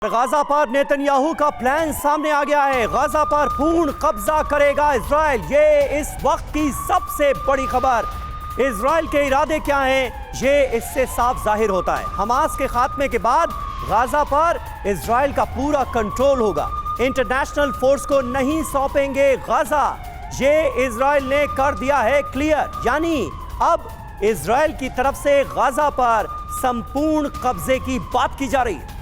Gaza पर Netanyahu का plan सामने आ गया है। गाजा पर पूर्ण कब्जा करेगा इजराइल, ये इस वक्त की सबसे बड़ी खबर। इजराइल के इरादे क्या हैं, ये इससे साफ जाहिर होता है। हमास के खात्मे के बाद गाजा पर इजराइल का पूरा कंट्रोल होगा। इंटरनेशनल फोर्स को नहीं सौंपेंगे गाजा, ये इजराइल ने कर दिया है क्लियर। यानी अब इजराइल की तरफ से गाजा पर संपूर्ण कब्जे की बात की जा रही है।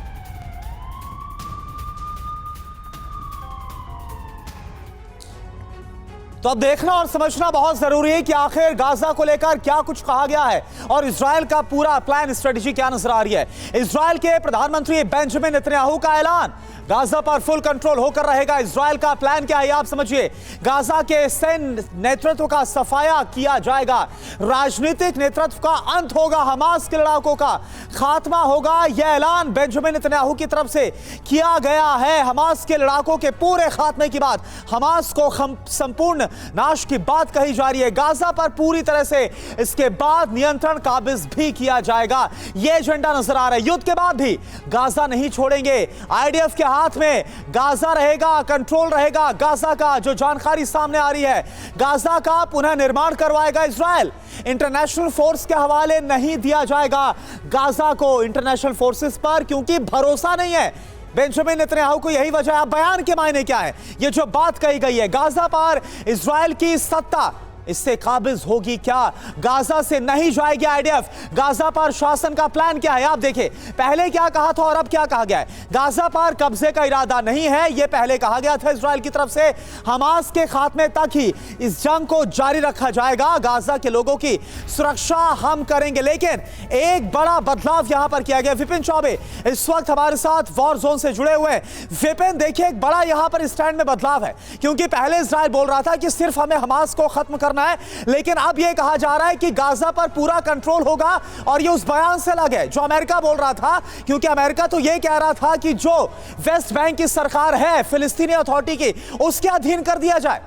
तो अब देखना और समझना बहुत जरूरी है कि आखिर गाजा को लेकर क्या कुछ कहा गया है और इजराइल का पूरा प्लान स्ट्रेटजी क्या नजर आ रही है। इजराइल के प्रधानमंत्री बेंजामिन नेतन्याहू का ऐलान, गाजा पर फुल कंट्रोल होकर रहेगा। इजराइल का प्लान क्या है आप समझिए। गाजा के सैन्य नेतृत्व का सफाया किया जाएगा, राजनीतिक नेतृत्व का अंत होगा, हमास के लड़ाकों का खात्मा होगा। यह ऐलान बेंजामिन नेतन्याहू की तरफ से किया गया है। हमास के लड़ाकों के पूरे खात्मे की बात, हमास को संपूर्ण नाश की बात कही जा रही है। गाजा पर पूरी तरह से इसके बाद नियंत्रण काबिज भी किया जाएगा, यह एजेंडा नजर आ रहा है। युद्ध के बाद भी गाजा नहीं छोड़ेंगे। आईडीएफ के हाथ में गाजा रहेगा, कंट्रोल रहेगा गाजा का। जो जानकारी सामने आ रही है, गाजा का पुनः निर्माण करवाएगा इजराइल। इंटरनेशनल फोर्स के हवाले नहीं दिया जाएगा गाजा को, इंटरनेशनल फोर्सेस पर, क्योंकि भरोसा नहीं है बेंजामिन नेतन्याहू को। यही वजह है। बयान के मायने क्या है, ये जो बात कही गई है, गाजा पर इजराइल की सत्ता इससे काबिज होगी क्या? गाजा से नहीं जाएगी आईडीएफ। गाजा पर शासन का प्लान क्या है आप देखिए। पहले क्या कहा था और अब क्या कहा गया है। गाजा पर कब्जे का इरादा नहीं है, यह पहले कहा गया था इजराइल की तरफ से। हमास के खात्मे तक ही इस जंग को जारी रखा जाएगा। गाजा के लोगों की सुरक्षा हम करेंगे। लेकिन एक बड़ा बदलाव यहां पर किया गया। विपिन चौबे इस वक्त हमारे साथ वॉर जोन से जुड़े हुए हैं। विपिन देखिए, एक बड़ा यहां पर स्टैंड में बदलाव है, क्योंकि पहले इजराइल बोल रहा था कि सिर्फ हमें हमास को खत्म करना है, लेकिन अब यह कहा जा रहा है कि गाजा पर पूरा कंट्रोल होगा। और यह उस बयान से अलग है जो अमेरिका बोल रहा था, क्योंकि अमेरिका तो यह कह रहा था कि जो वेस्ट बैंक की सरकार है फिलिस्तीनी अथॉरिटी की, उसके अधीन कर दिया जाए।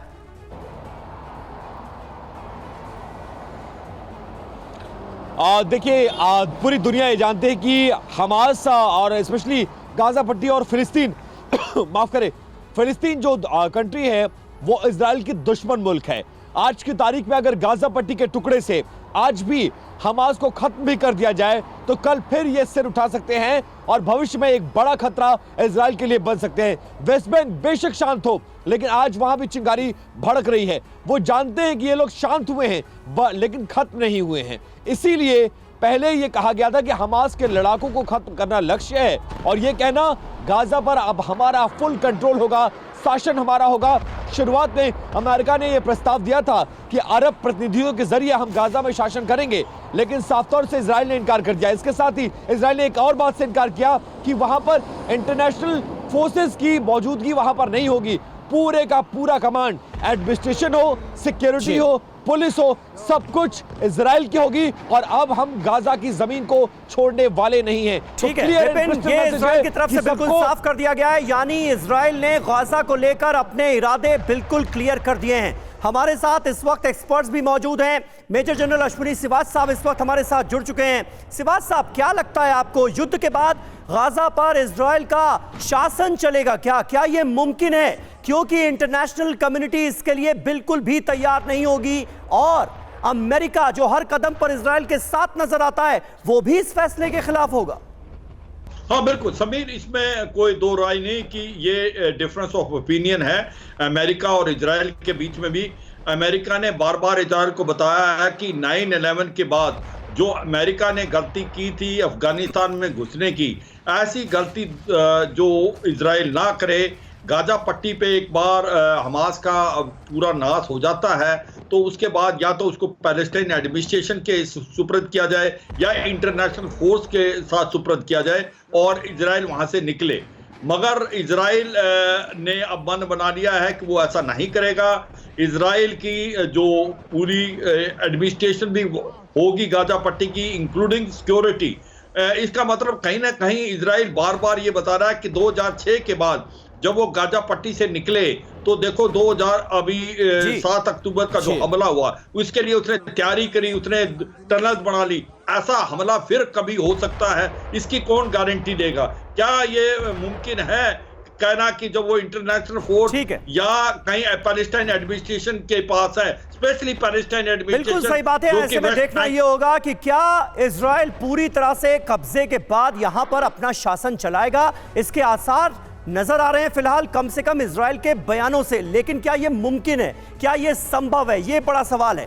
देखिए, पूरी दुनिया ये जानते हैं कि हमास और स्पेशली गाजा पट्टी और फिलिस्तीन माफ करें, फिलिस्तीन जो कंट्री है वो इजराइल की दुश्मन मुल्क है। आज की तारीख में अगर गाजा पट्टी के टुकड़े से आज भी हमास को खत्म भी कर दिया जाए तो कल फिर ये सिर उठा सकते हैं और भविष्य में एक बड़ा खतरा इजराइल के लिए बन सकते हैं। वेस्ट बैंक बेशक शांत हो, लेकिन आज वहां भी चिंगारी भड़क रही है। वो जानते हैं कि ये लोग शांत हुए हैं लेकिन खत्म नहीं हुए हैं। इसीलिए पहले ये कहा गया था कि हमास के लड़ाकों को खत्म करना लक्ष्य है, और ये कहना गाजा पर अब हमारा फुल कंट्रोल होगा, शासन हमारा होगा। शुरुआत में अमेरिका ने यह प्रस्ताव दिया था कि अरब प्रतिनिधियों के जरिए हम गाजा में शासन करेंगे, लेकिन साफ तौर से इजराइल ने इनकार कर दिया। इसके साथ ही इजराइल ने एक और बात से इनकार किया कि वहां पर इंटरनेशनल फोर्सेस की मौजूदगी वहां पर नहीं होगी। पूरे का पूरा कमांड, एडमिनिस्ट्रेशन हो, सिक्योरिटी हो, पुलिस हो, सब कुछ इजराइल की होगी, और अब हम गाजा की जमीन को छोड़ने वाले नहीं हैं। ठीक है, ये इजराइल की तरफ से बिल्कुल साफ कर दिया गया है। यानी इजराइल ने गाजा को लेकर अपने इरादे बिल्कुल क्लियर कर दिए हैं। हमारे साथ इस वक्त एक्सपर्ट्स भी मौजूद हैं। मेजर जनरल अश्विनी सिवाच साहब इस वक्त हमारे साथ जुड़ चुके हैं। सिवाच साहब, क्या लगता है आपको, युद्ध के बाद गाजा पर इजराइल का शासन चलेगा क्या? क्या यह मुमकिन है? क्योंकि इंटरनेशनल कम्युनिटी इसके लिए बिल्कुल भी तैयार नहीं होगी, और अमेरिका जो हर कदम पर इजराइल के साथ नजर आता है वो भी इस फैसले के खिलाफ होगा। हाँ बिल्कुल समीर, इसमें कोई दो राय नहीं कि ये डिफरेंस ऑफ ओपिनियन है अमेरिका और इजराइल के बीच में भी। अमेरिका ने बार बार इजराइल को बताया है कि 9/11 के बाद जो अमेरिका ने गलती की थी अफगानिस्तान में घुसने की, ऐसी गलती जो इजराइल ना करे। गाजा पट्टी पे एक बार हमास का पूरा नाश हो जाता है तो उसके बाद या तो उसको पैलेस्टाइन एडमिनिस्ट्रेशन के सुपुर्द किया जाए या इंटरनेशनल फोर्स के साथ सुपुर्द किया जाए और इजराइल वहां से निकले। मगर इजराइल ने अब मन बना लिया है कि वो ऐसा नहीं करेगा। इजराइल की जो पूरी एडमिनिस्ट्रेशन भी होगी गाजा पट्टी की, इंक्लूडिंग सिक्योरिटी। इसका मतलब कहीं ना कहीं इजराइल बार बार ये बता रहा है कि 2006 के बाद जब वो गाजा पट्टी से निकले तो देखो 7 अक्टूबर का जो हमला हुआ उसके लिए उसने तैयारी करी, उसने टनल बना ली। ऐसा हमला फिर कभी हो सकता है, इसकी कौन गारंटी देगा? क्या ये मुमकिन है कहना कि जब वो इंटरनेशनल फोर्स या कहीं पैलेस्टाइन एडमिनिस्ट्रेशन के पास है, स्पेशली पैलेस्टाइन एडमिनिस्ट्रेशन। बिल्कुल सही बात है। ऐसे में देखना ये होगा कि क्या इजराइल पूरी तरह से कब्जे के बाद यहां पर अपना शासन चलाएगा। इसके आसार नजर आ रहे हैं फिलहाल, कम से कम इजराइल के बयानों से। लेकिन क्या यह मुमकिन है, क्या यह संभव है, यह बड़ा सवाल है।